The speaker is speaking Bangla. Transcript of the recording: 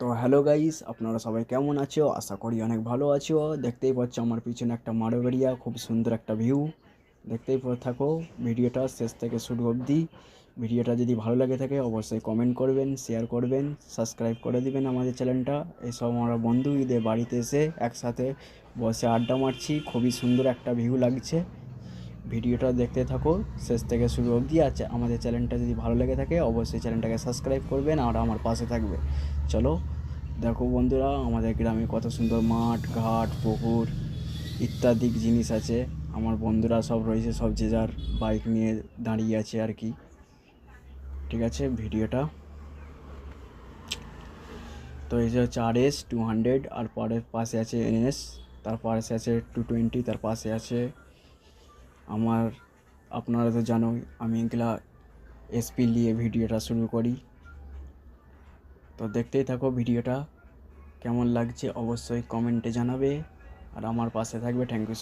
তো হ্যালো গাইস, আপনারা সবাই কেমন আছো? আশা করি অনেক ভালো আছো। দেখতেই পাচ্ছ আমার পিছনে একটা মারবেরিয়া, খুব সুন্দর একটা ভিউ। দেখতেই থাকো ভিডিওটা শেষ থেকে শুরু অবধি। ভিডিওটা যদি ভালো লাগে থাকে অবশ্যই কমেন্ট করবেন, শেয়ার করবেন, সাবস্ক্রাইব করে দিবেন আমাদের চ্যানেলটা। এইসব আমরা বন্ধু ঈদের বাড়িতে এসে একসাথে বসে আড্ডা মারছি, খুবই সুন্দর একটা ভিউ লাগছে। ভিডিওটা দেখতে থাকো শেষ থেকে শুরু অবধি। আছে আমাদের চ্যানেলটা যদি ভালো লেগে থাকে অবশ্যই চ্যানেলটাকে সাবস্ক্রাইব করবেন আর আমার পাশে থাকবে। চলো দেখো বন্ধুরা, আমাদের গ্রামে কত সুন্দর মাঠ ঘাট পুকুর ইত্যাদি জিনিস আছে। আমার বন্ধুরা সব রয়েছে, সব যে যার বাইক নিয়ে দাঁড়িয়ে আছে আর কি। ঠিক আছে, ভিডিওটা তো এই যে হচ্ছে RS 200, আর পরের পাশে আছে NS, তার পাশে আছে 220, তার পাশে আছে আমার, আপনারা তো জানোই আমি এগুলা SP নিয়ে ভিডিওটা শুরু করি। তো দেখতেই থাকো ভিডিওটা, কেমন লাগছে অবশ্যই কমেন্টে জানাবে আর আমার পাশে থাকবে। Thank you.